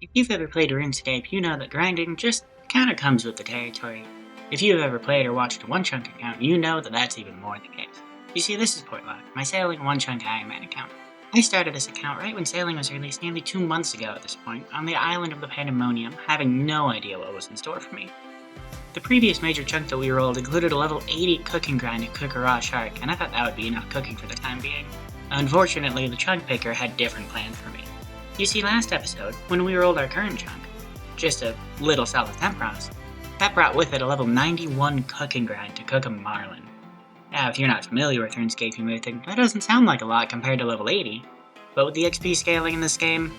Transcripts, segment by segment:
If you've ever played RuneScape, you know that grinding just kinda comes with the territory. If you've ever played or watched a OneChunk account, you know that that's even more the case. You see, this is Portlock, my Sailing OneChunk Ironman account. I started this account right when Sailing was released nearly 2 months ago at this point, on the island of the Pandemonium, having no idea what was in store for me. The previous major chunk that we rolled included a level 80 cooking grind to cook a raw shark, and I thought that would be enough cooking for the time being. Unfortunately, the chunk picker had different plans for me. You see, last episode, when we rolled our current chunk, just a little south of Tempoross, that brought with it a level 91 cooking grind to cook a marlin. Now, if you're not familiar with RuneScape, you may think, that doesn't sound like a lot compared to level 80, but with the XP scaling in this game,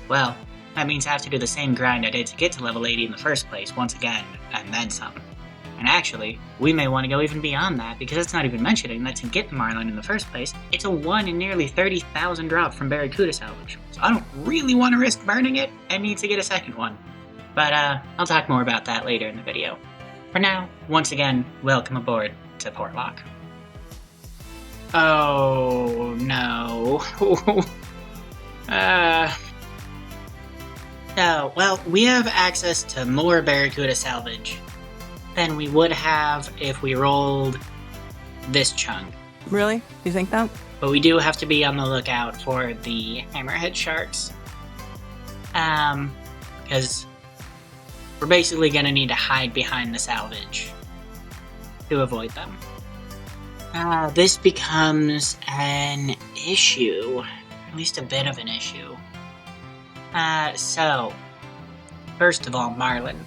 well, that means I have to do the same grind I did to get to level 80 in the first place once again, and then some. And actually, we may want to go even beyond that, because it's not even mentioning that to get the marlin in the first place, it's a 1 in nearly 30,000 drop from Barracuda salvage. So I don't really want to risk burning it, and need to get a second one. But I'll talk more about that later in the video. For now, once again, welcome aboard to Portlock. Oh no. So, well, we have access to more Barracuda salvage than we would have if we rolled this chunk. Really? You think that? But we do have to be on the lookout for the hammerhead sharks. Because we're basically going to need to hide behind the salvage to avoid them. This becomes an issue, at least a bit of an issue. So, first of all, marlin.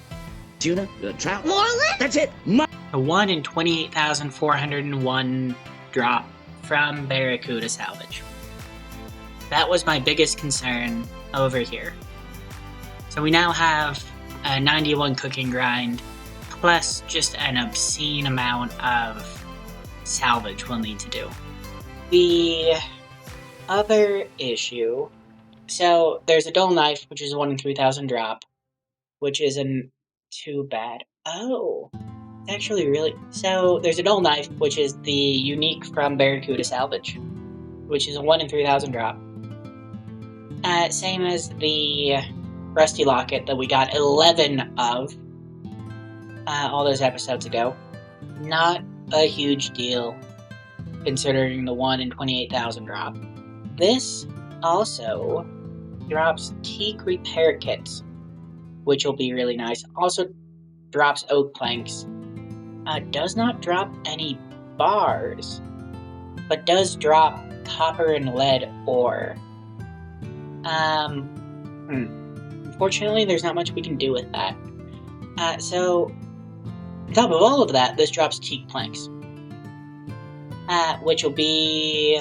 Tuna, trout, marlin. That's it. A 1 in 28,401 drop from Barracuda salvage. That was my biggest concern over here. So we now have a 91 cooking grind, plus just an obscene amount of salvage we'll need to do. The other issue, so there's a dull knife, which is a 1 in 3,000 drop, which isn't too bad. Oh, actually really. So there's a dull knife, which is the unique from Barracuda salvage, which is a 1 in 3,000 drop. Same as the rusty locket that we got 11 of all those episodes ago. Not a huge deal, considering the 1 in 28,000 drop. This also drops teak repair kits, which will be really nice. Also drops oak planks. Does not drop any bars, but does drop copper and lead ore. Unfortunately, there's not much we can do with that. So, on top of all of that, this drops teak planks. Which will be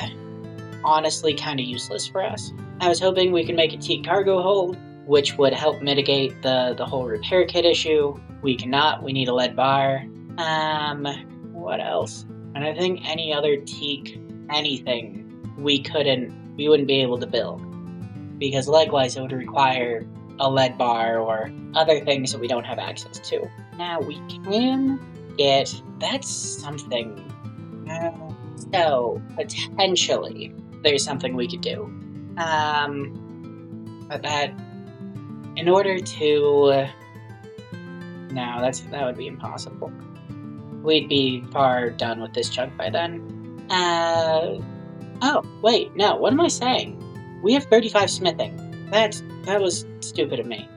honestly kind of useless for us. I was hoping we could make a teak cargo hold, which would help mitigate the whole repair kit issue. We cannot, we need a lead bar. What else? And I think any other teak anything we wouldn't be able to build. Because likewise it would require a lead bar or other things that we don't have access to. Now we can get, that's something, so potentially there's something we could do. But that, in order to, no, that would be impossible. We'd be far done with this chunk by then. Oh, wait, no, what am I saying? We have 35 smithing. That was stupid of me.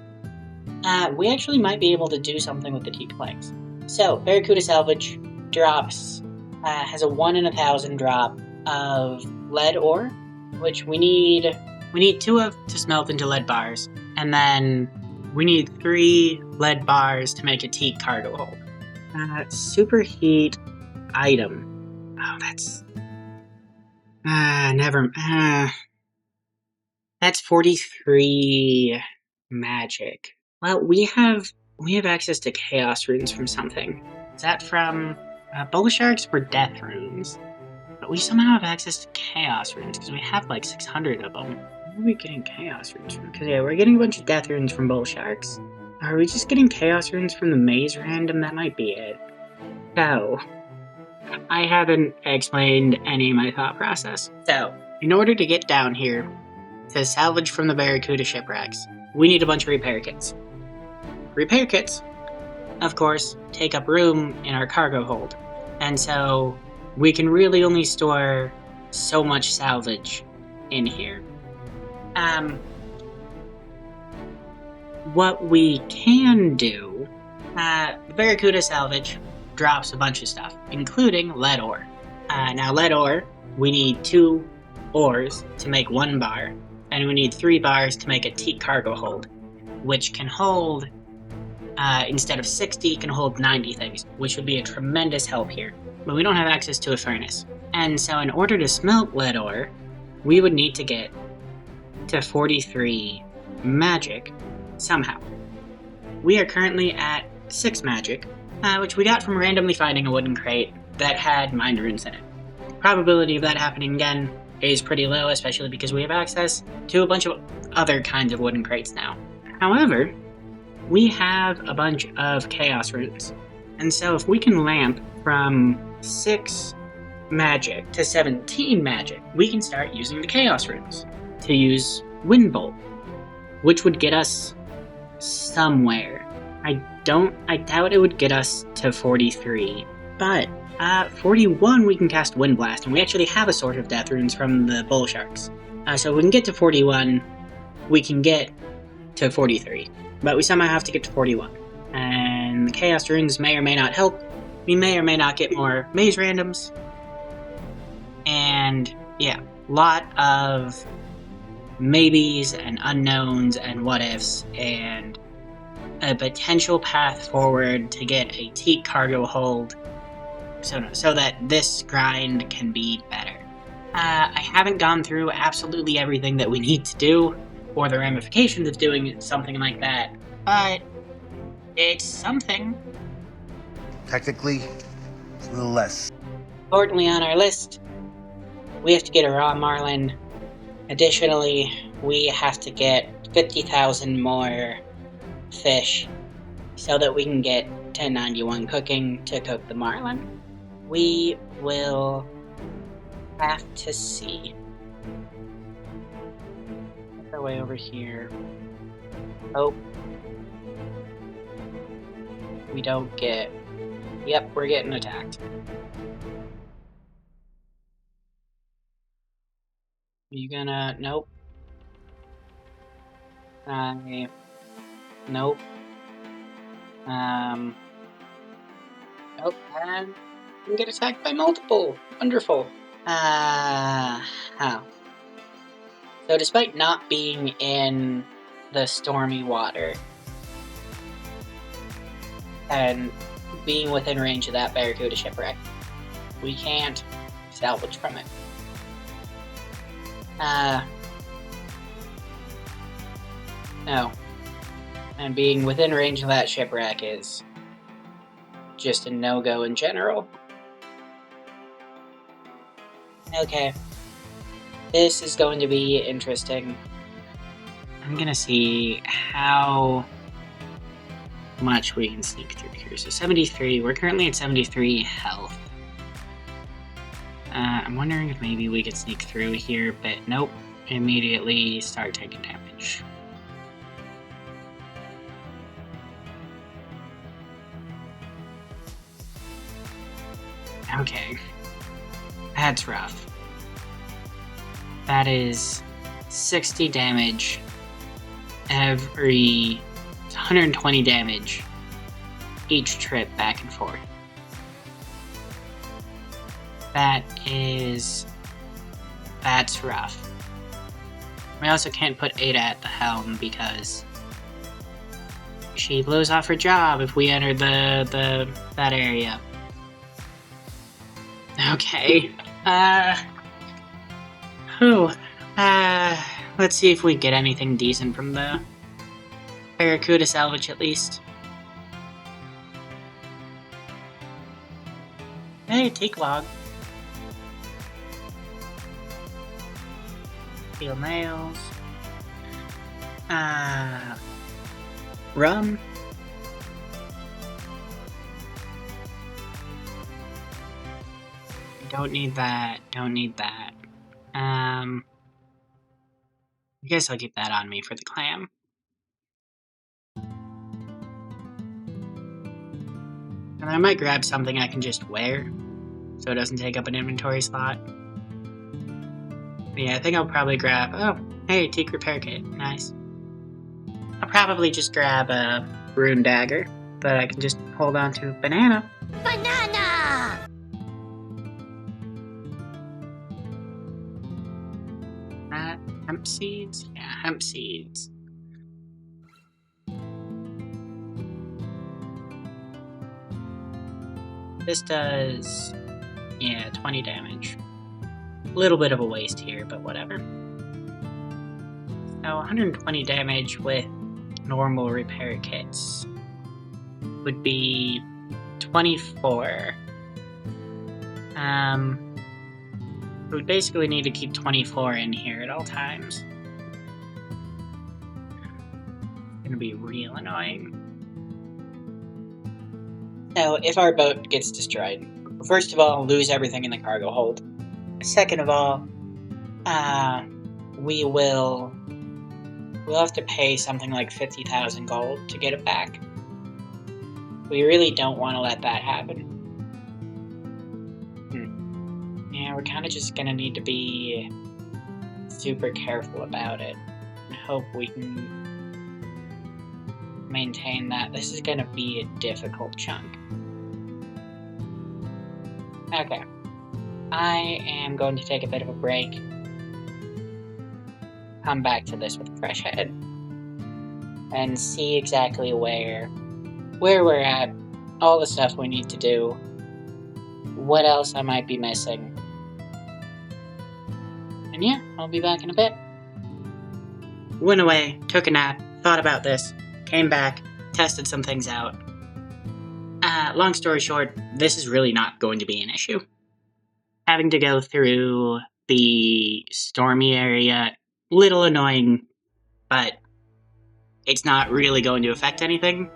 We actually might be able to do something with the teak planks. So, Barracuda salvage drops, has a 1 in 1,000 drop of lead ore, which we need 2 of to smelt into lead bars, and then we need 3 lead bars to make a teak cargo hold. Superheat item. Oh, that's... that's 43 magic. Well, we have access to chaos runes from something. Is that from... bull sharks were death runes. But we somehow have access to chaos runes, because we have like 600 of them. Where are we getting chaos runes from? Because yeah, we're getting a bunch of death runes from bull sharks. Are we just getting chaos runes from the maze random? That might be it. So, I haven't explained any of my thought process. So, in order to get down here to salvage from the Barracuda shipwrecks, we need a bunch of repair kits. Repair kits, of course, take up room in our cargo hold, and so we can really only store so much salvage in here. What we can do, the Barracuda salvage drops a bunch of stuff, including lead ore. Now, lead ore, we need 2 ores to make 1 bar, and we need 3 bars to make a teak cargo hold, which can hold, instead of 60, can hold 90 things, which would be a tremendous help here. But we don't have access to a furnace. And so in order to smelt lead ore, we would need to get to 43 magic somehow. We are currently at 6 magic, which we got from randomly finding a wooden crate that had mind runes in it. Probability of that happening again is pretty low, especially because we have access to a bunch of other kinds of wooden crates now. However, we have a bunch of chaos runes, and so if we can lamp from 6 magic to 17 magic, we can start using the chaos runes to use Wind Bolt, which would get us somewhere. I doubt it would get us to 43, but 41 we can cast Wind Blast, and we actually have a Sword of Death runes from the Bull Sharks. So if we can get to 41, we can get to 43, but we somehow have to get to 41. And the Chaos runes may or may not help. We may or may not get more maze randoms. And yeah, lot of maybes and unknowns and what ifs, and a potential path forward to get a teak cargo hold so that this grind can be better. I haven't gone through absolutely everything that we need to do, or the ramifications of doing something like that, but it's something. Technically, it's a little less. Importantly on our list, we have to get a raw marlin. Additionally, we have to get 50,000 more fish so that we can get 1091 cooking to cook the marlin. We will have to see. Make our way over here. Oh. We don't get... Yep, we're getting attacked. You gonna... Nope. Nope. Nope, and we can get attacked by multiple. Wonderful. How? So despite not being in the stormy water, and being within range of that Barracuda shipwreck, we can't salvage from it. No. And being within range of that shipwreck is just a no-go in general. Okay. This is going to be interesting. I'm gonna see how much we can sneak through here. So 73, we're currently at 73 health. I'm wondering if maybe we could sneak through here, but nope. Immediately start taking damage. Okay. That's rough. That is 60 damage every 120 damage each trip back and forth. That's rough. We also can't put Ada at the helm because she blows off her job if we enter that area. Okay. Let's see if we get anything decent from the Barracuda salvage at least. Hey, teak log. Steel nails. Rum. Don't need that. I guess I'll keep that on me for the clam. And I might grab something I can just wear, so it doesn't take up an inventory slot. But yeah, I think I'll probably grab... Oh, hey, teak repair kit. Nice. I'll probably just grab a rune dagger, but I can just hold on to banana. Banana! Hemp seeds? Yeah, hemp seeds. This does, yeah, 20 damage. A little bit of a waste here, but whatever. So 120 damage with normal repair kits would be 24. We would basically need to keep 24 in here at all times. It's gonna be real annoying. So, if our boat gets destroyed, first of all, lose everything in the cargo hold. Second of all, we'll have to pay something like 50,000 gold to get it back. We really don't want to let that happen. Yeah, we're kind of just gonna need to be super careful about it and hope we can maintain that. This is gonna be a difficult chunk. Okay. I am going to take a bit of a break. Come back to this with a fresh head. And see exactly where we're at. All the stuff we need to do. What else I might be missing. And yeah, I'll be back in a bit. Went away, took a nap, thought about this, came back, tested some things out. Long story short, this is really not going to be an issue. Having to go through the stormy area, little annoying, but it's not really going to affect anything.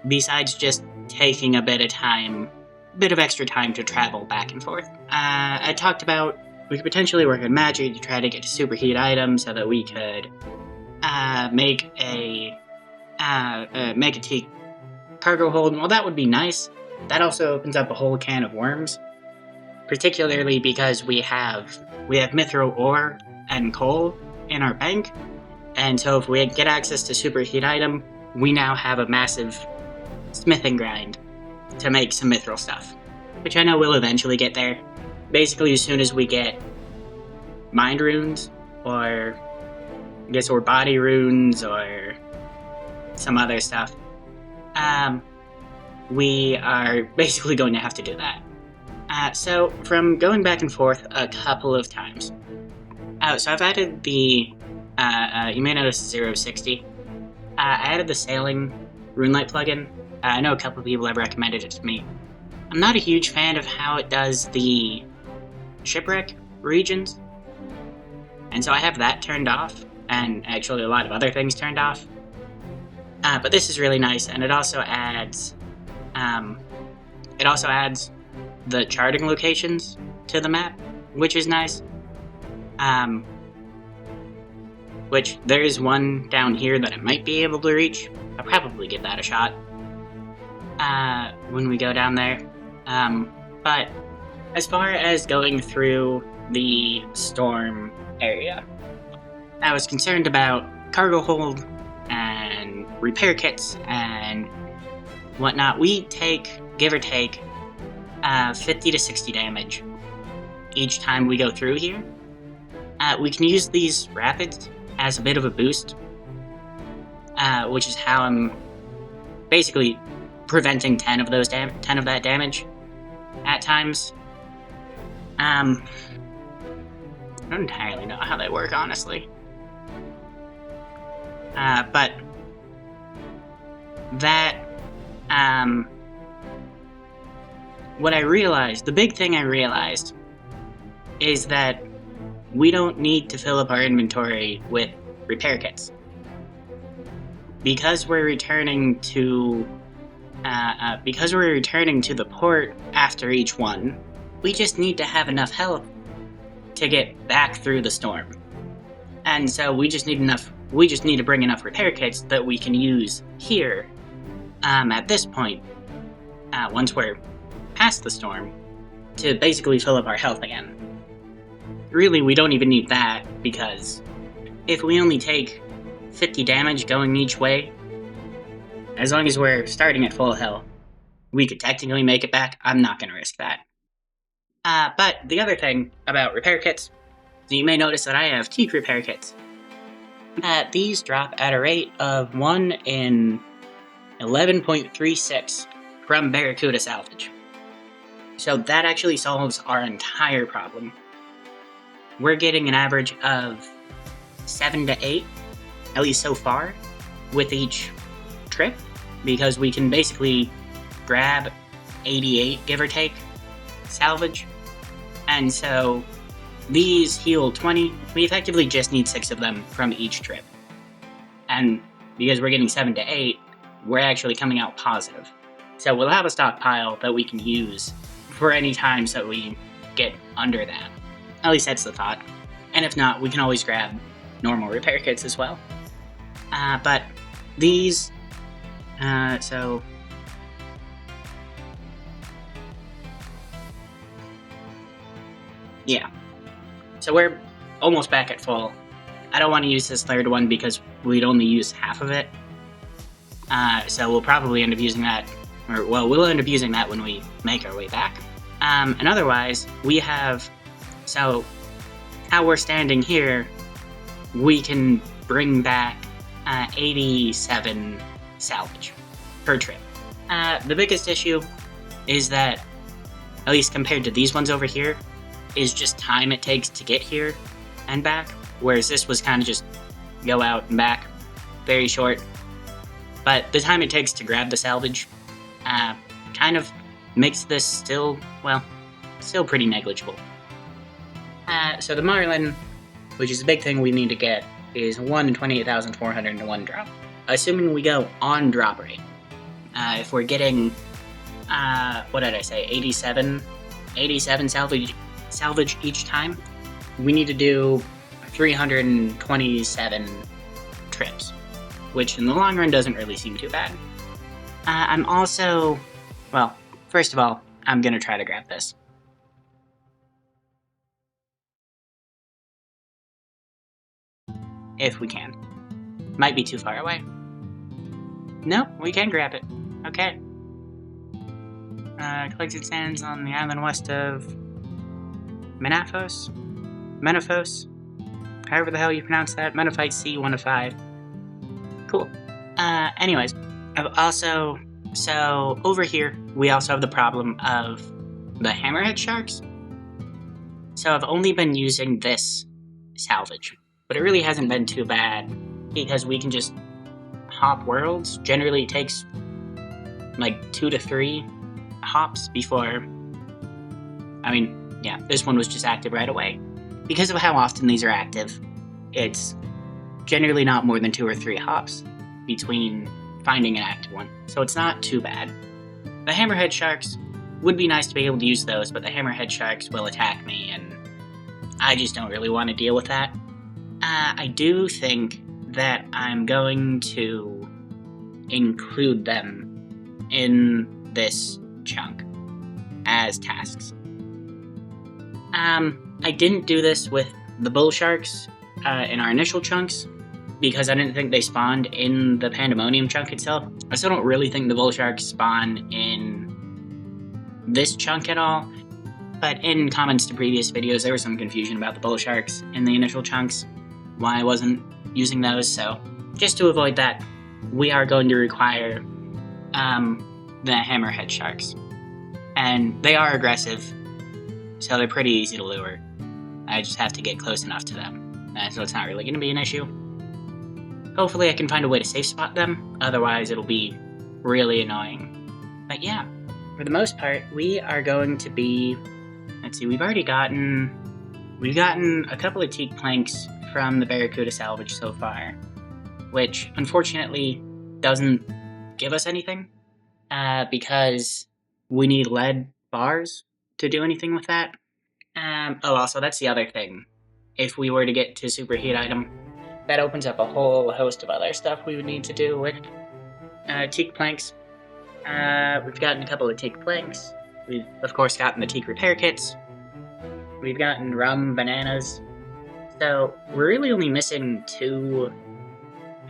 Besides just taking a bit of extra time to travel back and forth. I talked about we could potentially work on magic to try to get a superheat item so that we could make a teak cargo hold. Well, that would be nice. That also opens up a whole can of worms, particularly because we have mithril ore and coal in our bank, and so if we get access to superheat item, we now have a massive smithing grind to make some mithril stuff, which I know we'll eventually get there. Basically, as soon as we get mind runes, or I guess or body runes, or some other stuff, we are basically going to have to do that. So, from going back and forth a couple of times, so I've added the, you may notice 060, I added the Sailing RuneLight plugin. I know a couple of people have recommended it to me. I'm not a huge fan of how it does the shipwreck regions, and so I have that turned off, and actually a lot of other things turned off. But this is really nice, and it also adds the charting locations to the map, which is nice. Which there is one down here that I might be able to reach. I'll probably give that a shot when we go down there. But as far as going through the storm area, I was concerned about cargo hold and repair kits and whatnot. We take, give or take, 50 to 60 damage each time we go through here. We can use these rapids as a bit of a boost, which is how I'm basically preventing 10 of that damage at times. I don't entirely know how they work, honestly. But that, what I realized, the big thing I realized, is that we don't need to fill up our inventory with repair kits. Because we're returning to the port after each one, we just need to have enough health to get back through the storm. And so we just need to bring enough repair kits that we can use here, at this point, once we're past the storm, to basically fill up our health again. Really, we don't even need that, because if we only take 50 damage going each way, as long as we're starting at full health, we could technically make it back. I'm not going to risk that. But the other thing about repair kits, so you may notice that I have teak repair kits. These drop at a rate of 1 in 11.36 from Barracuda salvage. So that actually solves our entire problem. We're getting an average of 7 to 8, at least so far, with each trip, because we can basically grab 88, give or take, salvage. And so these heal 20. We effectively just need 6 of them from each trip. And because we're getting 7 to 8, we're actually coming out positive. So we'll have a stockpile that we can use for any times that we get under that. At least that's the thought. And if not, we can always grab normal repair kits as well. But these, so... yeah. So we're almost back at full. I don't want to use this third one because we'd only use half of it. So we'll probably end up using that, or well, we'll end up using that when we make our way back. And otherwise, we have, so how we're standing here, we can bring back 87 salvage per trip. The biggest issue is that, at least compared to these ones over here, is just time it takes to get here and back, whereas this was kind of just go out and back, very short. But the time it takes to grab the salvage kind of makes this still pretty negligible. So the Marlin, which is a big thing we need to get, is 1 in 28,401 drop. Assuming we go on drop rate, if we're getting, what did I say, 87 salvage each time, we need to do 327 trips, which in the long run doesn't really seem too bad. I'm also, well, first of all, I'm gonna try to grab this. If we can. Might be too far away. No, we can grab it. Okay. Collected sands on the island west of Menafos? However the hell you pronounce that. Menafite Sea, 1 of 5. Cool. Anyways, I've also, so over here, we also have the problem of the hammerhead sharks. So I've only been using this salvage, but it really hasn't been too bad because we can just hop worlds. Generally it takes like 2 to 3 hops before, I mean, yeah, this one was just active right away. Because of how often these are active, it's generally not more than 2 or 3 hops between finding an active one, so it's not too bad. The hammerhead sharks, would be nice to be able to use those, but the hammerhead sharks will attack me, and I just don't really want to deal with that. I do think that I'm going to include them in this chunk as tasks. I didn't do this with the bull sharks in our initial chunks because I didn't think they spawned in the Pandemonium chunk itself. I still don't really think the bull sharks spawn in this chunk at all, but in comments to previous videos there was some confusion about the bull sharks in the initial chunks, why I wasn't using those, so just to avoid that, we are going to require the hammerhead sharks. And they are aggressive, so they're pretty easy to lure. I just have to get close enough to them, so it's not really going to be an issue. Hopefully I can find a way to safe spot them, otherwise it'll be really annoying. But yeah, for the most part, we are going to be, let's see, we've gotten a couple of teak planks from the Barracuda salvage so far, which unfortunately doesn't give us anything, because we need lead bars to do anything with that. Also, that's the other thing. If we were to get to superheat item, that opens up a whole host of other stuff we would need to do with teak planks. We've gotten a couple of teak planks. We've, of course, gotten the teak repair kits. We've gotten rum, bananas. So, we're really only missing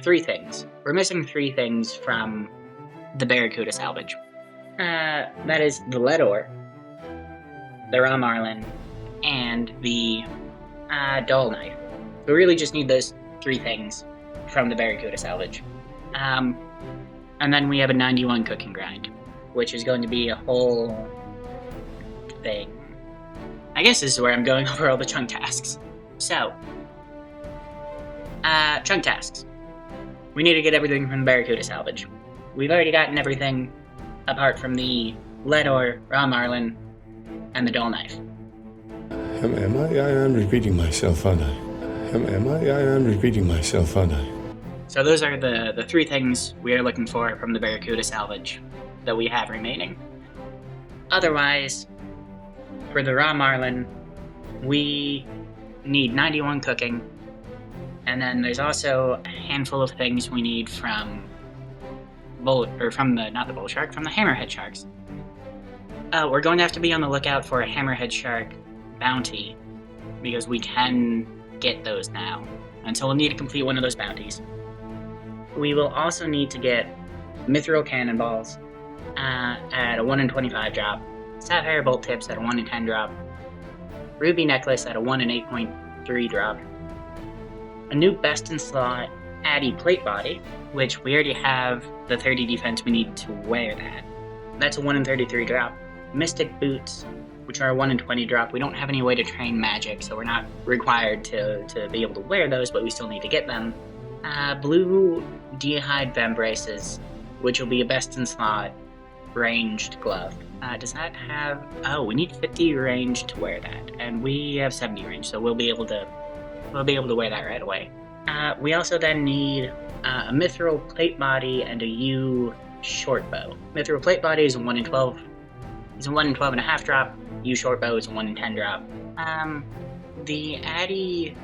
three things. We're missing three things from the Barracuda salvage. That is the lead ore, the raw marlin, and the dull knife. We really just need those three things from the Barracuda salvage. And then we have a 91 cooking grind, which is going to be a whole thing. I guess this is where I'm going over all the chunk tasks. So, chunk tasks. We need to get everything from the Barracuda salvage. We've already gotten everything apart from the lead ore, raw marlin, and the dull knife. Am I am repeating myself, aren't I? Am I repeating myself, aren't I? So those are the three things we are looking for from the Barracuda salvage that we have remaining. Otherwise, for the raw marlin, we need 91 cooking, and then there's also a handful of things we need from from the hammerhead sharks. We're going to have to be on the lookout for a hammerhead shark bounty, because we can get those now, and so we'll need to complete one of those bounties. We will also need to get mithril cannonballs at a 1 in 25 drop, sapphire bolt tips at a 1 in 10 drop, ruby necklace at a 1 in 8.3 drop, a new best in slot Addy plate body, which we already have the 30 defense we need to wear that. That's a 1 in 33 drop. Mystic boots, which are a 1 in 20 drop. We don't have any way to train magic, so we're not required to be able to wear those, but we still need to get them. Blue Deehide Vem braces, which will be a best in slot ranged glove. Does that have... Oh, we need 50 range to wear that, and we have 70 range, so we'll be able to wear that right away. We also then need a mithril plate body and a U short bow. Mithril plate body is a 1 in 12. It's a 1 in 12 and a half drop. U short bow is a 1 in 10 drop. The Addy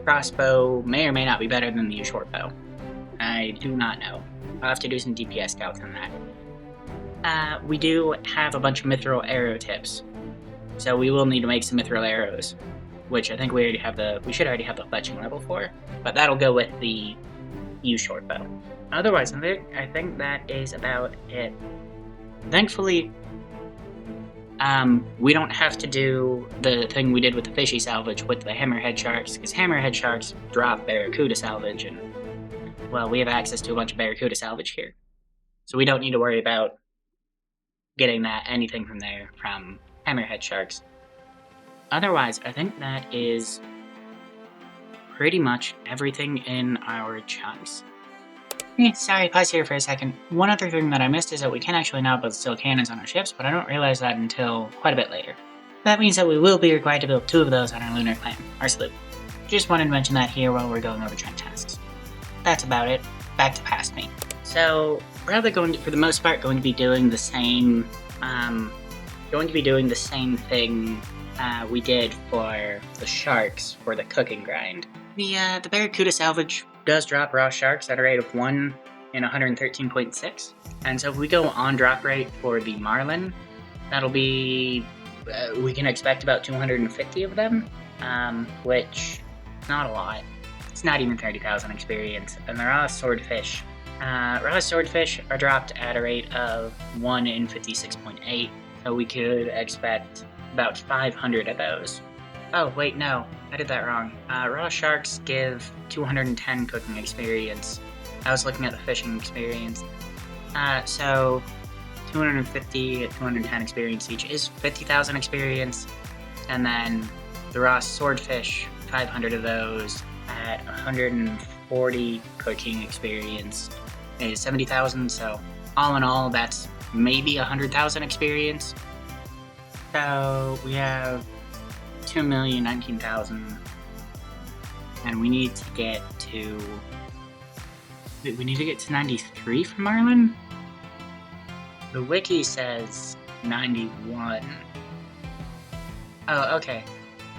crossbow may or may not be better than the U short bow. I do not know. I'll have to do some DPS scouts on that. We do have a bunch of mithril arrow tips, so we will need to make some mithril arrows, which I think we should already have the fletching level for, but that'll go with the U short bow. Otherwise, I think that is about it. Thankfully, we don't have to do the thing we did with the fishy salvage with the hammerhead sharks, because hammerhead sharks drop barracuda salvage, and, well, we have access to a bunch of barracuda salvage here. So we don't need to worry about getting anything from there from hammerhead sharks. Otherwise, I think that is pretty much everything in our chunks. Sorry, pause here for a second. One other thing that I missed is that we can actually now build steel cannons on our ships, but I don't realize that until quite a bit later. That means that we will be required to build 2 of those on our lunar claim, our sloop. Just wanted to mention that here while we're going over trend tasks. That's about it. Back to past me. So, we're either for the most part, going to be doing the same, thing we did for the sharks for the cooking grind. The Barracuda salvage does drop raw sharks at a rate of 1 in 113.6, and so if we go on drop rate for the marlin, that'll be, we can expect about 250 of them, which is not a lot. It's not even 30,000 experience, and the raw swordfish are dropped at a rate of 1 in 56.8, so we could expect about 500 of those. Oh, wait, no, I did that wrong. Raw sharks give 210 cooking experience. I was looking at the fishing experience. So 250 at 210 experience each is 50,000 experience, and then the raw swordfish, 500 of those at 140 cooking experience is 70,000, so all in all, that's maybe 100,000 experience. So we have 2,019,000, and we need to get to 93 for Marlin? The wiki says 91. Oh, okay.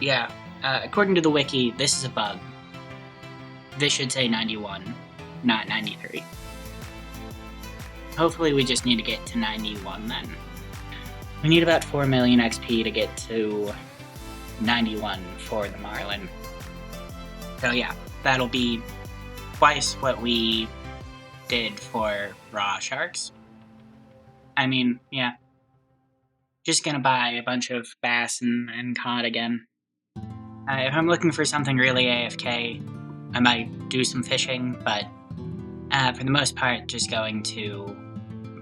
Yeah, according to the wiki, this is a bug. This should say 91, not 93. hopefully we just need to get to 91 then. We need about 4 million XP to get to 91 for the Marlin. So yeah, that'll be twice what we did for raw sharks. I mean, yeah. Just gonna buy a bunch of bass and cod again. If I'm looking for something really AFK, I might do some fishing, but for the most part, just going to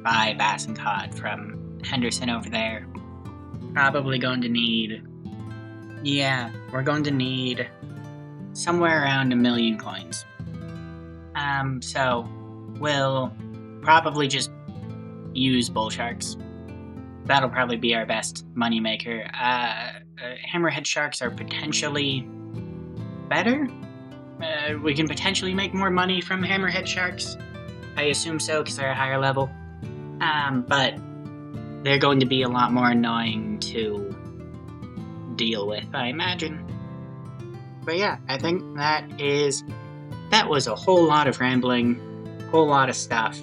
buy bass and cod from Henderson over there. Probably going to need... yeah, we're going to need somewhere around 1 million coins. So we'll probably just use bull sharks. That'll probably be our best moneymaker. Hammerhead sharks are potentially better. We can potentially make more money from hammerhead sharks. I assume so, because they're a higher level. But they're going to be a lot more annoying to deal with, I imagine. But yeah, I think that was a whole lot of rambling, whole lot of stuff.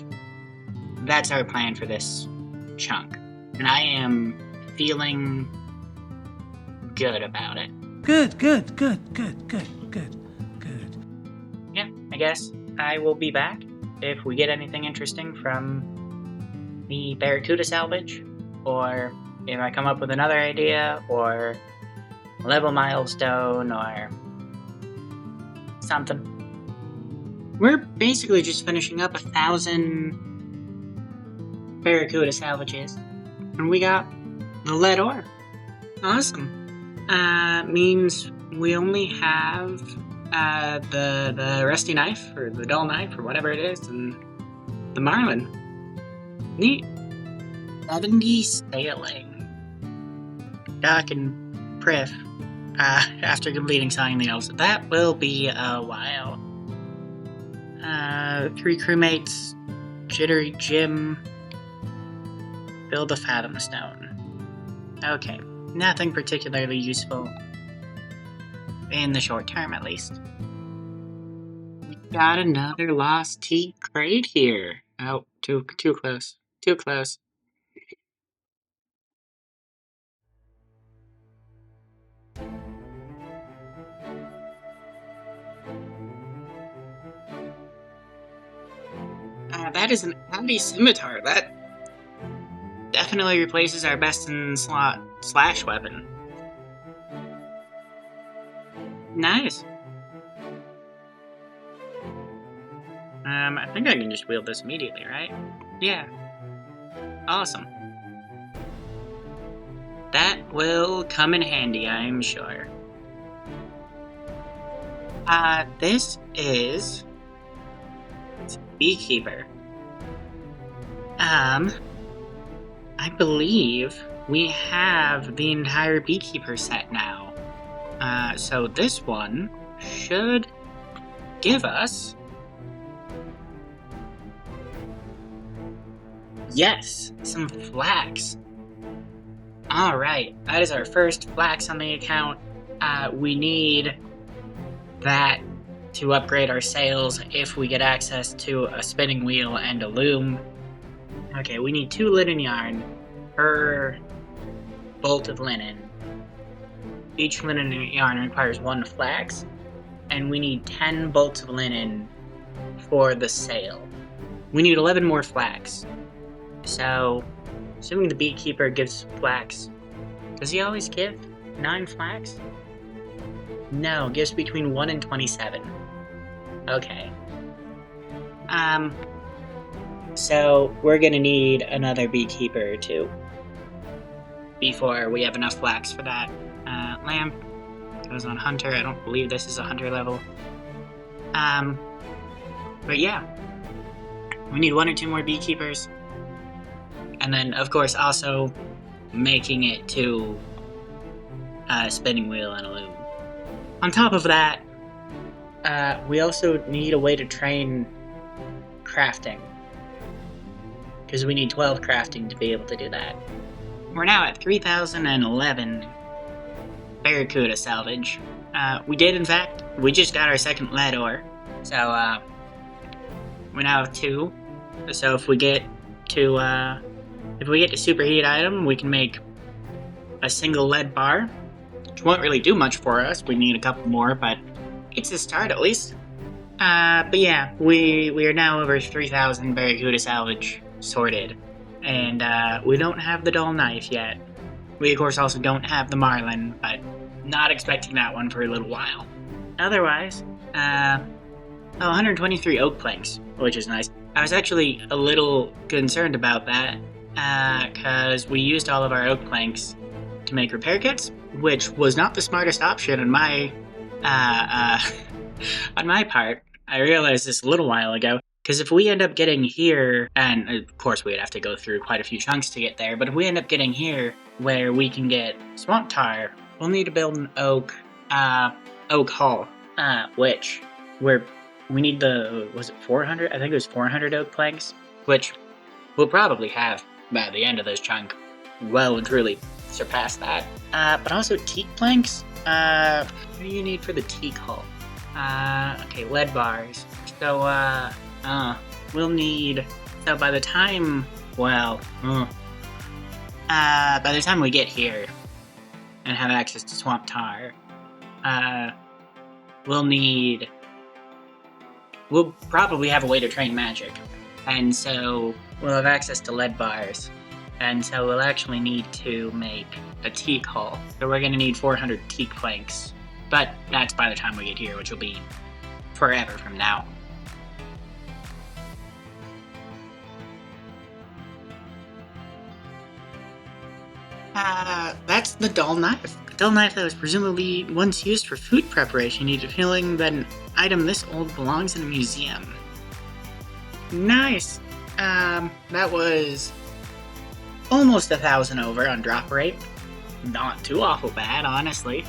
That's our plan for this chunk. And I am feeling good about it. Good. Yeah, I guess I will be back if we get anything interesting from the Barracuda salvage, or if I come up with another idea, or a level milestone, or something. We're basically just finishing up 1,000 Barracuda salvages. And we got the lead ore. Awesome. Means we only have the rusty knife, or the dull knife, or whatever it is, and the Marlin. Neat. 70 sailing. Doc and Priff, after completing Sawing the Elves. That will be a while. 3 crewmates, Jittery Jim, build a Fathom Stone. Okay, nothing particularly useful. In the short term, at least. Got another lost tea crate here. Oh, too close. Too close. That is an Audi scimitar. That definitely replaces our best in slot slash weapon. Nice. I think I can just wield this immediately, right? Yeah. Awesome. That will come in handy, I'm sure. This is Beekeeper. I believe we have the entire Beekeeper set now. So this one should give us... yes, some flax. Alright, that is our first flax on the account. We need that to upgrade our sails if we get access to a spinning wheel and a loom. Okay, we need 2 linen yarn per bolt of linen. Each linen yarn requires 1 flax, and we need 10 bolts of linen for the sail. We need 11 more flax. So, assuming the Beekeeper gives flax, does he always give 9 flax? No, gives between 1 and 27. Okay. So we're gonna need another Beekeeper or 2 before we have enough flax for that. Lamp goes on Hunter. I don't believe this is a Hunter level. But yeah, we need 1 or 2 more Beekeepers, and then of course also making it to a spinning wheel and a loom. On top of that, we also need a way to train crafting, because we need 12 crafting to be able to do that. We're now at 3,011 Barracuda salvage. We just got our second lead ore, so we now have 2. So if we get to, if we get to superheat item, we can make a single lead bar, which won't really do much for us. We need a couple more, but it's a start at least. But yeah, we are now over 3,000 Barracuda salvage sorted, and we don't have the dull knife yet. We of course also don't have the marlin, but not expecting that one for a little while. Otherwise, 123 oak planks, which is nice. I was actually a little concerned about that, because we used all of our oak planks to make repair kits, which was not the smartest option on my part. I realized this a little while ago, because if we end up getting here, and of course we'd have to go through quite a few chunks to get there, but if we end up getting here where we can get swamp tar, we'll need to build an oak hall, which we need was it 400? I think it was 400 oak planks, which we'll probably have by the end of this chunk. Well and truly surpass that. But also teak planks. What do you need for the teak hull? Okay, lead bars. So, we'll need. So by the time, by the time we get here and have access to swamp tar, we'll probably have a way to train magic, and so we'll have access to lead bars. And so we'll actually need to make a teak hull. So we're going to need 400 teak planks. But that's by the time we get here, which will be forever from now. That's the dull knife. A dull knife that was presumably once used for food preparation. You get a feeling that an item this old belongs in a museum. Nice. That was almost 1,000 over on drop rate. Not too awful bad, honestly.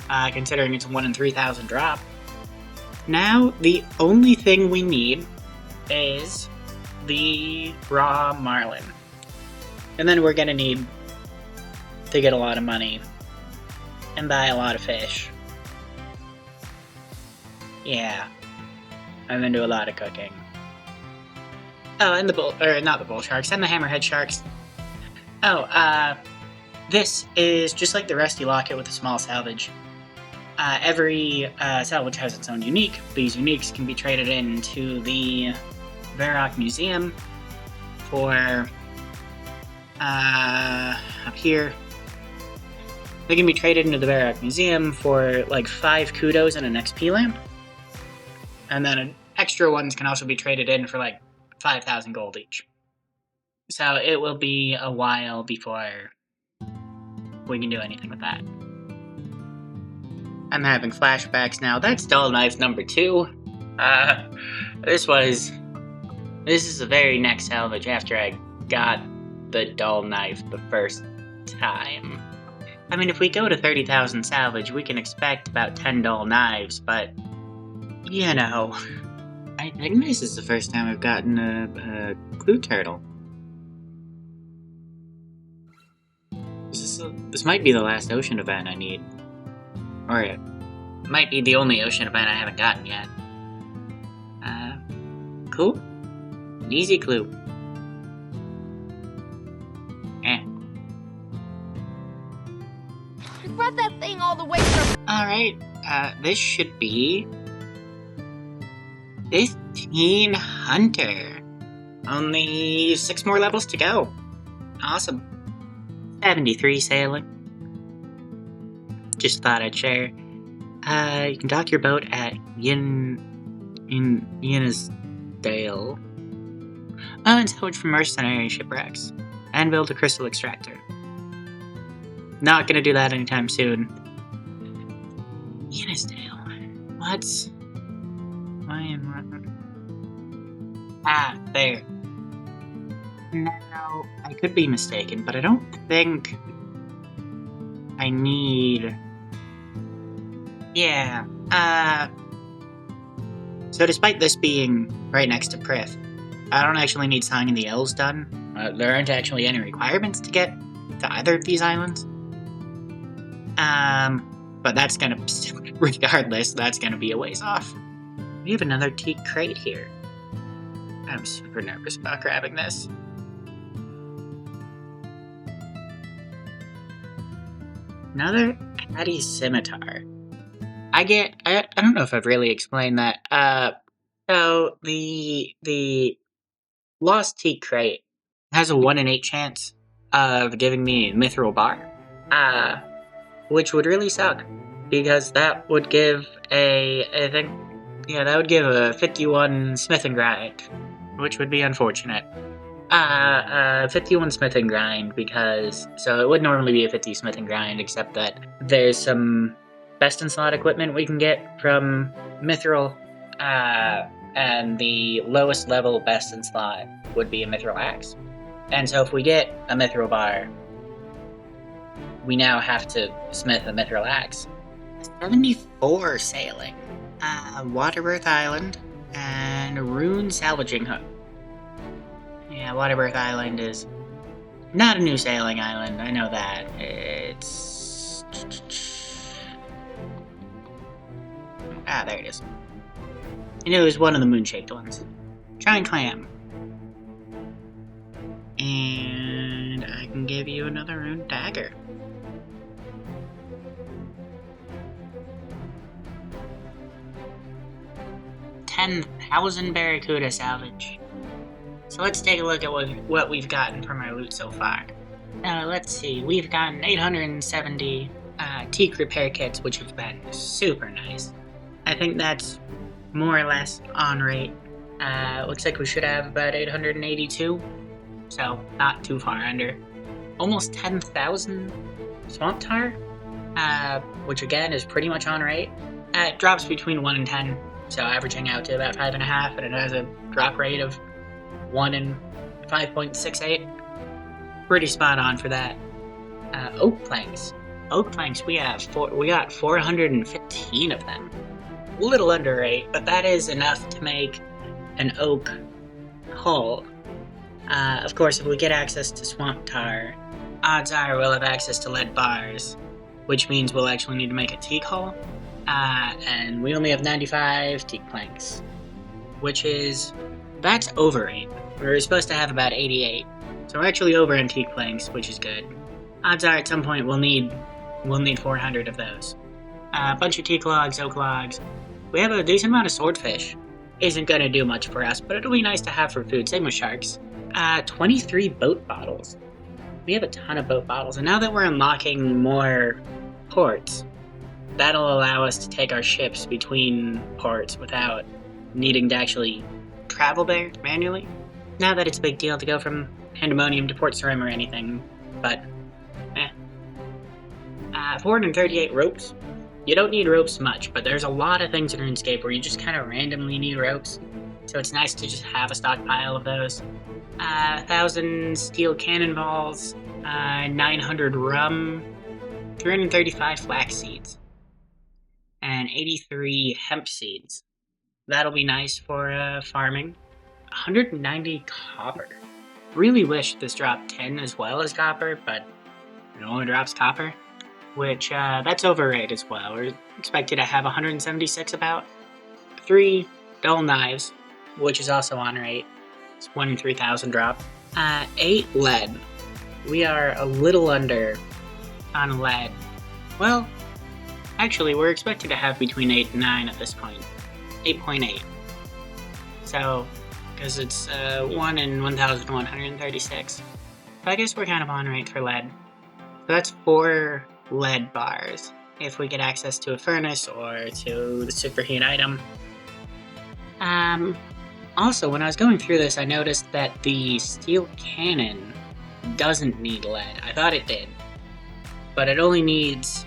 Considering it's a 1 in 3,000 drop. Now, the only thing we need is the raw marlin. And then we're gonna need to get a lot of money and buy a lot of fish. Yeah. And then do a lot of cooking. Oh, and not the bull sharks, and the hammerhead sharks. This is just like the Rusty Locket with a small salvage. Every salvage has its own unique. These uniques can be traded into the Varrock Museum for, up here. They can be traded into the Varrock Museum for like 5 kudos and an XP lamp. And then extra ones can also be traded in for like 5,000 gold each. So it will be a while before we can do anything with that. I'm having flashbacks now. That's dull knife number 2. This is the very next salvage after I got the dull knife the first time. I mean, if we go to 30,000 salvage, we can expect about 10 dull knives, but, you know, I think this is the first time I've gotten a clue turtle. This might be the last ocean event I need. Or it might be the only ocean event I haven't gotten yet. Cool. An easy clue. I brought that thing all the way from... Alright, this should be 15 Hunter. Only 6 more levels to go. Awesome. 73 Sailing. Just thought I'd share. You can dock your boat at Yenisdale. And salvage from mercenary shipwrecks. And build a crystal extractor. Not gonna do that anytime soon. Yenisdale. What's... Why am I... Ah, there. Now, I could be mistaken, but I don't think I need... Yeah, so despite this being right next to Prith, I don't actually need signing the L's done. There aren't actually any requirements to get to either of these islands. But that's gonna, regardless, that's gonna be a ways off. We have another teak crate here. I'm super nervous about grabbing this. Another Caddy Scimitar. I don't know if I've really explained that. So the Lost Teak Crate has a 1 in 8 chance of giving me a Mithril Bar. Which would really suck, because that would give that would give a 51 Smith and Grind, which would be unfortunate. 51 Smith and Grind, so it would normally be a 50 Smith and Grind, except that there's some best in slot equipment we can get from Mithril, and the lowest level best in slot would be a Mithril Axe. And so if we get a Mithril Bar, we now have to smith a Mithril Axe. 74 Sailing. Waterbirth Island and Rune Salvaging Hook. Yeah, Waterbirth Island is not a new sailing island, I know that. It's... there it is. I knew it was one of the moon-shaped ones. Giant Clam. And I can give you another Rune Dagger. 10,000 Barracuda salvage. So let's take a look at what we've gotten from our loot so far. Let's see, we've gotten 870 teak repair kits, which have been super nice. I think that's more or less on rate. Looks like we should have about 882, so not too far under. Almost 10,000 swamp tar, which again is pretty much on rate. It drops between 1 and 10. So averaging out to about 5.5, and it has a drop rate of 1 in 5.68. Pretty spot on for that. Oak planks. Oak planks, we got 415 of them. A little under 8, but that is enough to make an oak hull. Of course, if we get access to swamp tar, odds are we'll have access to lead bars, which means we'll actually need to make a teak hull. And we only have 95 teak planks, that's over 8. We were supposed to have about 88, so we're actually over in teak planks, which is good. Odds are at some point we'll need 400 of those. A bunch of teak logs, oak logs. We have a decent amount of swordfish. Isn't gonna do much for us, but it'll be nice to have for food. Same with sharks. 23 boat bottles. We have a ton of boat bottles, and now that we're unlocking more ports, that'll allow us to take our ships between ports without needing to actually travel there manually. Not that it's a big deal to go from Pandemonium to Port Sarim or anything, but 438 ropes. You don't need ropes much, but there's a lot of things in RuneScape where you just kind of randomly need ropes, so it's nice to just have a stockpile of those. 1,000 steel cannonballs, 900 rum, 335 flax seeds, and 83 hemp seeds. That'll be nice for farming. 190 copper. Really wish this dropped 10 as well as copper, but it only drops copper, which that's over rate as well. We're expected to have 176 about. 3 dull knives, which is also on rate. It's 1 in 3,000 drop. 8 lead. We are a little under on lead. Well, actually, we're expected to have between 8 and 9 at this point. 8.8. So, because it's 1 in 1,136. But I guess we're kind of on rate for lead. So that's 4 lead bars, if we get access to a furnace or to the superheat item. Also, when I was going through this, I noticed that the steel cannon doesn't need lead. I thought it did. But it only needs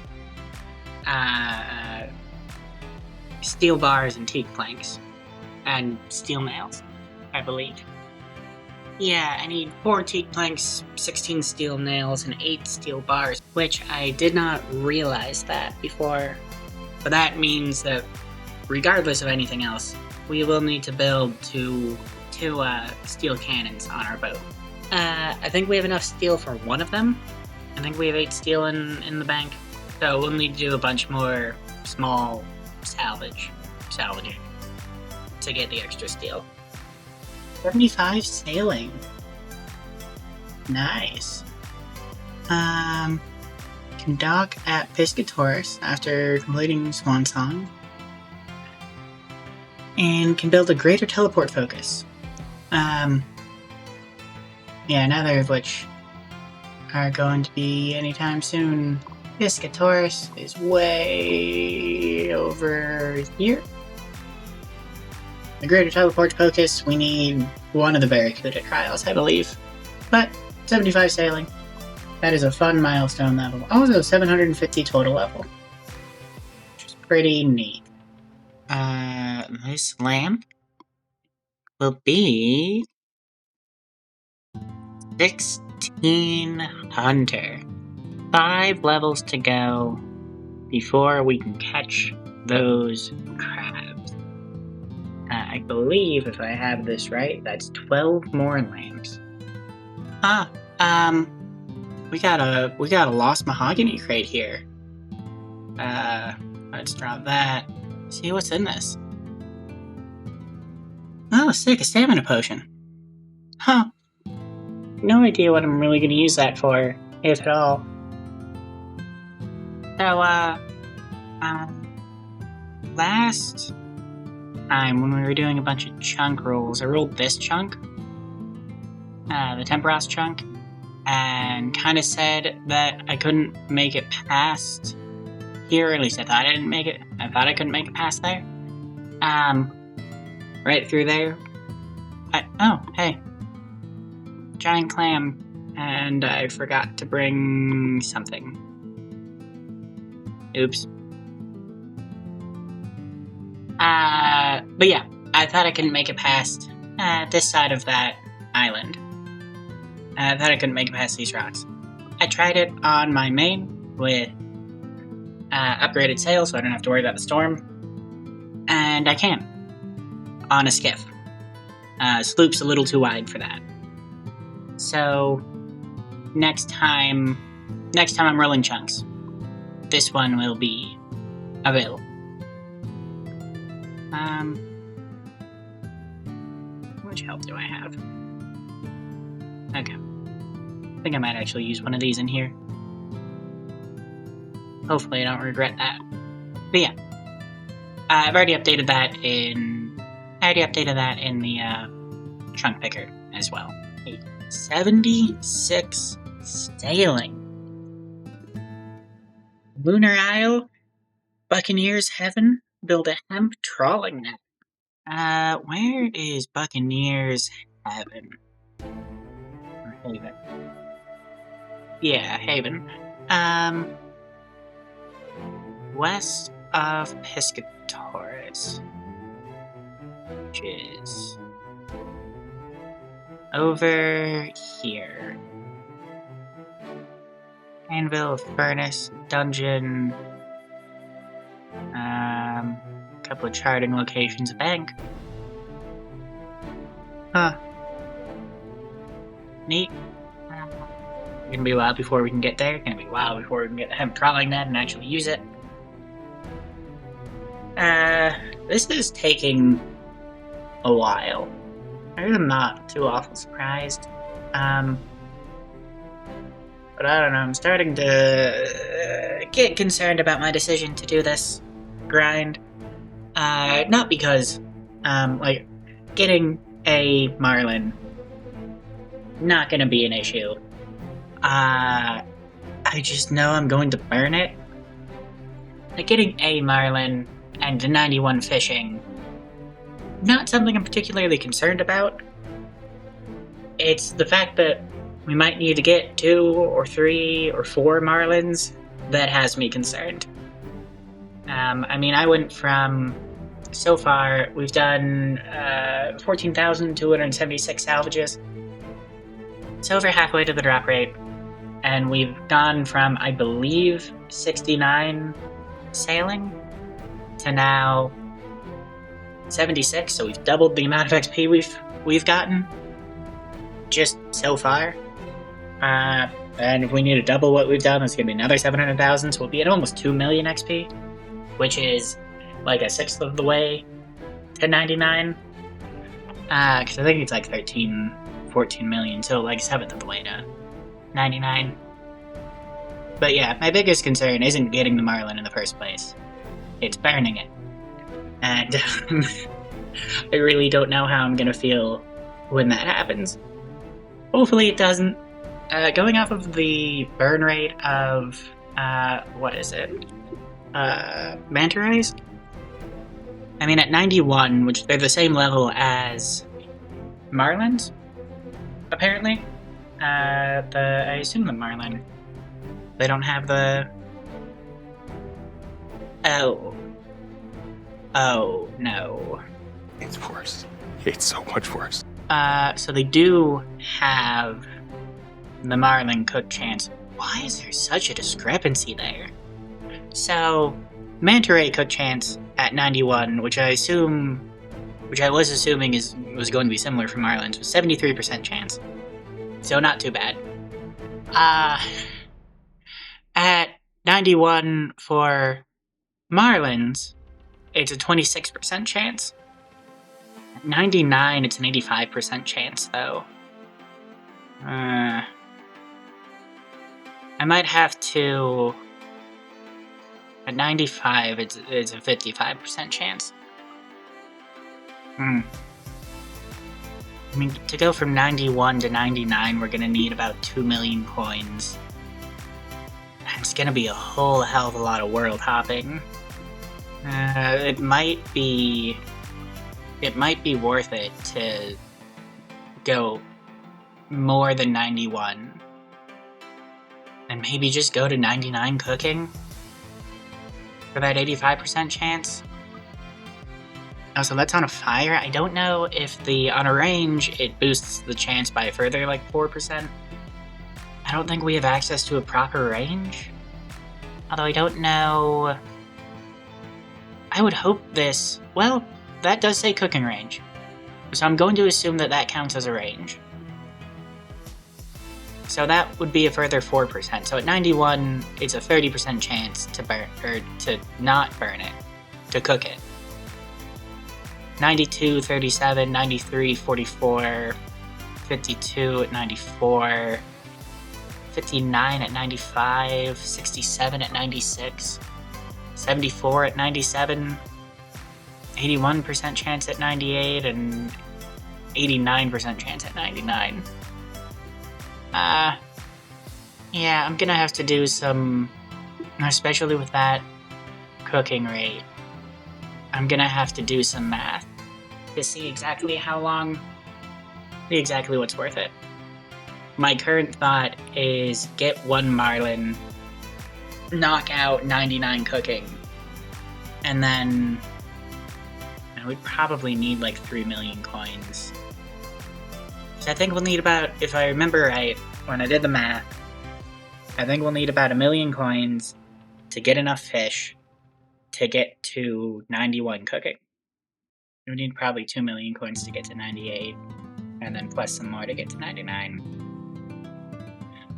steel bars and teak planks. And steel nails, I believe. Yeah, I need 4 teak planks, 16 steel nails, and 8 steel bars, which I did not realize that before. But that means that, regardless of anything else, we will need to build two steel cannons on our boat. I think we have enough steel for 1 of them. I think we have 8 steel in the bank. So we'll need to do a bunch more small salvaging to get the extra steel. 75 sailing. Nice. can dock at Piscatoris after completing Swan Song, and can build a greater teleport focus. Yeah, neither of which are going to be anytime soon. Piscatoris is way over here. The greater teleport focus, we need one of the Barracuda trials, I believe. But 75 sailing. That is a fun milestone level. Also 750 total level. Which is pretty neat. This lamp will be 16 Hunter. 5 levels to go before we can catch those crabs. I believe, if I have this right, that's 12 more lamps. We got a lost mahogany crate here. Let's drop that. See what's in this. Oh, sick, a stamina potion. Huh. No idea what I'm really gonna use that for, if at all. So, last time when we were doing a bunch of chunk rolls, I rolled this chunk, the Tempoross chunk, and kind of said that I couldn't make it past here, or at least I thought I didn't make it. I thought I couldn't make it past there. Right through there. Oh, hey. Giant clam, and I forgot to bring something. Oops. But yeah, I thought I couldn't make it past this side of that island. I thought I couldn't make it past these rocks. I tried it on my main with upgraded sail, so I don't have to worry about the storm. And I can. On a skiff. Sloop's a little too wide for that. So, next time I'm rolling chunks, this one will be available. How much health do I have? Okay. I think I might actually use one of these in here. Hopefully I don't regret that. But yeah. I've already updated that in the chunk picker as well. 76 sailing. Lunar Isle, Buccaneers Heaven, build a hemp trawling net. Where is Buccaneers Heaven? Or Haven? Yeah, Haven. West of Piscatoris, which is over here. Anvil, Furnace, Dungeon, a couple of charting locations, a bank. Huh. Neat. Gonna be a while before we can get there. Gonna be a while before we can get the hemp trawling net and actually use it. This is taking a while. I'm not too awful surprised. But I don't know, I'm starting to get concerned about my decision to do this grind. Not because, getting a Marlin, not gonna be an issue. I just know I'm going to burn it. Like, getting a Marlin and the 91 fishing, not something I'm particularly concerned about. It's the fact that we might need to get 2 or 3 or 4 Marlins that has me concerned. I went from, so far, we've done 14,276 salvages. It's over halfway to the drop rate, and we've gone from, I believe, 69 sailing to now 76, so we've doubled the amount of XP we've gotten just so far. And if we need to double what we've done, it's going to be another 700,000, so we'll be at almost 2 million XP, which is like a sixth of the way to 99. Because I think it's like 13, 14 million, so like a seventh of the way to 99. But yeah, my biggest concern isn't getting the marlin in the first place. It's burning it. And I really don't know how I'm gonna feel when that happens. Hopefully it doesn't. Going off of the burn rate of, what is it? Manta rays? I mean, at 91, which they're the same level as marlins, apparently. I assume the marlin, they don't have the... Oh, no. It's worse. It's so much worse. So they do have the marlin cook chance. Why is there such a discrepancy there? So, manta ray cook chance at 91, which I was assuming was going to be similar for marlins, was 73% chance. So not too bad. At 91 for marlins, it's a 26% chance. At 99, it's an 85% chance, though. I might have to... At 95, it's a 55% chance. I mean, to go from 91 to 99, we're gonna need about 2 million coins. And it's gonna be a whole hell of a lot of world hopping. It might be worth it to go more than 91. And maybe just go to 99 cooking for that 85% chance. Oh, so that's on a fire? I don't know if on a range, it boosts the chance by a further, like, 4%. I don't think we have access to a proper range. Although I don't know... I would hope this... Well, that does say cooking range. So I'm going to assume that counts as a range. So that would be a further 4%. So at 91, it's a 30% chance to burn, or to not burn it, to cook it. 92, 37, 93, 44, 52 at 94, 59 at 95, 67 at 96, 74 at 97, 81% chance at 98, and 89% chance at 99. Yeah, I'm gonna have to do some, especially with that cooking rate, I'm gonna have to do some math to see exactly what's worth it. My current thought is get one marlin, knock out 99 cooking, and then we'd probably need like 3 million coins. So I think we'll need about, if I remember right, when I did the math, I think we'll need about 1 million coins to get enough fish to get to 91 cooking. We need probably 2 million coins to get to 98, and then plus some more to get to 99.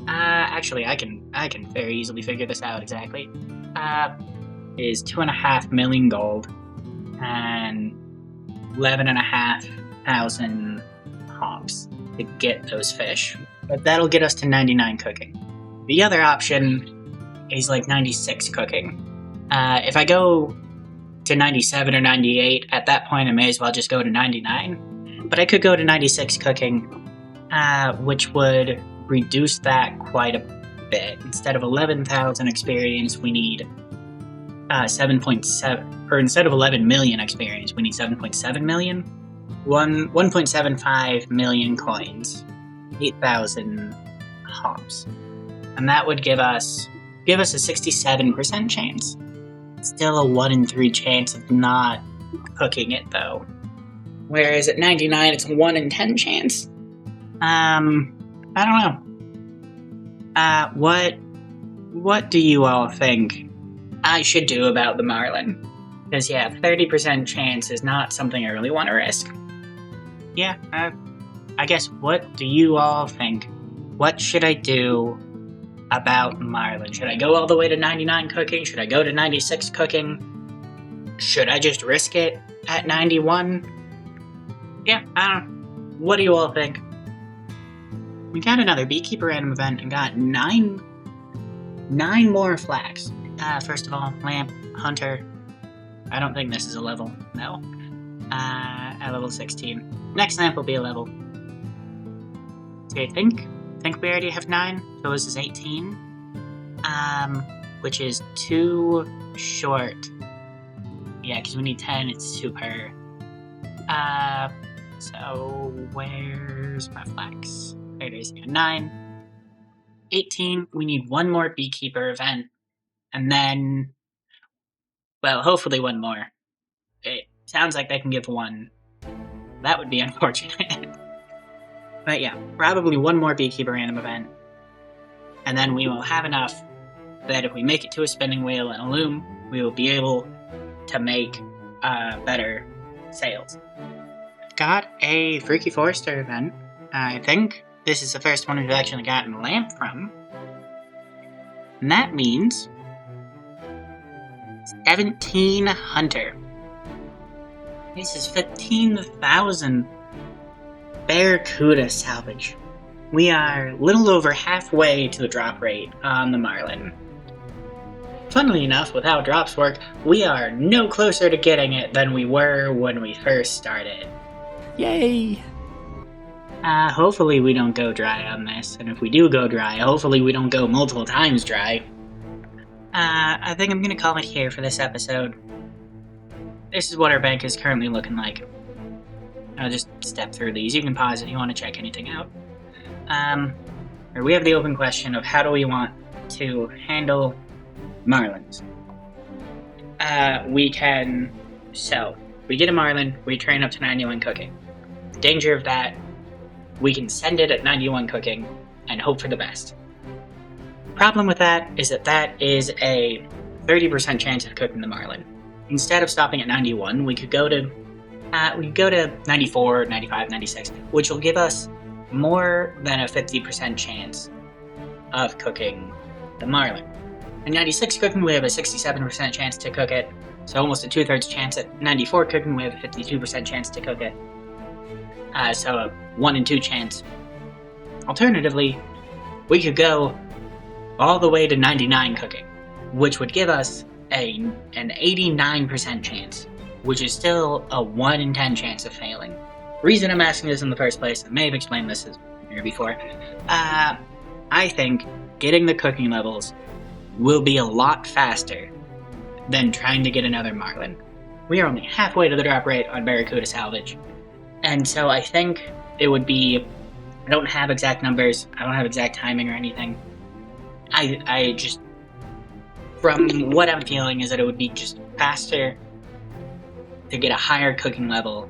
Actually, I can very easily figure this out exactly. Is 2.5 million gold and 11,500 hops to get those fish. But that'll get us to 99 cooking. The other option is like 96 cooking. If I go to 97 or 98, at that point I may as well just go to 99. But I could go to 96 cooking, which would reduce that quite a bit. Instead of 11,000 experience, we need 7.7, or instead of 11 million experience, we need 7.7 million. 1.75 million coins, 8,000 hops. And that would give us a 67% chance. Still a 1 in 3 chance of not cooking it, though. Whereas at 99, it's a 1 in 10 chance. I don't know. What do you all think I should do about the marlin? Because, yeah, 30% chance is not something I really want to risk. Yeah, I guess, what do you all think? What should I do about marlin? Should I go all the way to 99 cooking? Should I go to 96 cooking? Should I just risk it at 91? Yeah, I don't know. What do you all think? We got another Beekeeper random event and got 9 9 more flags. First of all, lamp, hunter. I don't think this is a level. No. At level 16. Next lamp will be a level. So I think we already have 9. So this is 18. Which is too short. Yeah, because we need 10. It's 2 per. So where's my flags? There it is. 9. 18. We need 1 more beekeeper event. And then, well, hopefully 1 more. It sounds like they can give 1. That would be unfortunate. But yeah, probably 1 more beekeeper random event. And then we will have enough that if we make it to a spinning wheel and a loom, we will be able to make better sails. Got a Freaky Forester event. I think this is the first one we've actually gotten a lamp from. And that means 17 hunter. This is 15,000 barracuda salvage. We are a little over halfway to the drop rate on the Marlin. Funnily enough, with how drops work, we are no closer to getting it than we were when we first started. Yay! Hopefully we don't go dry on this, and if we do go dry, hopefully we don't go multiple times dry. I think I'm gonna call it here for this episode. This is what our bank is currently looking like. I'll just step through these. You can pause if you want to check anything out. Or we have the open question of how do we want to handle marlins. We get a marlin, we train up to 91 cooking. The danger of that, we can send it at 91 cooking and hope for the best. Problem with that is that is a 30% chance of cooking the marlin. Instead of stopping at 91, we could go to 94, 95, 96, which will give us more than a 50% chance of cooking the marlin. At 96 cooking, we have a 67% chance to cook it, so almost a 2/3 chance. At 94 cooking, we have a 52% chance to cook it. So a 1 in 2 chance. Alternatively, we could go all the way to 99 cooking, which would give us an 89% chance, which is still a 1 in 10 chance of failing. Reason I'm asking this in the first place, I may have explained this here before, I think getting the cooking levels will be a lot faster than trying to get another marlin. We are only halfway to the drop rate on barracuda salvage, and so I think it would be, I don't have exact numbers, I don't have exact timing or anything, I just, from what I'm feeling is that it would be just faster to get a higher cooking level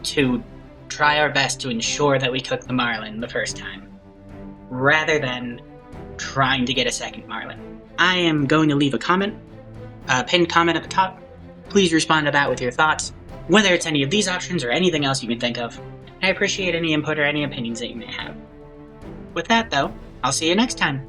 to try our best to ensure that we cook the marlin the first time, rather than trying to get a second marlin. I am going to leave a comment, a pinned comment at the top. Please respond to that with your thoughts, whether it's any of these options or anything else you can think of. I appreciate any input or any opinions that you may have. With that though, I'll see you next time.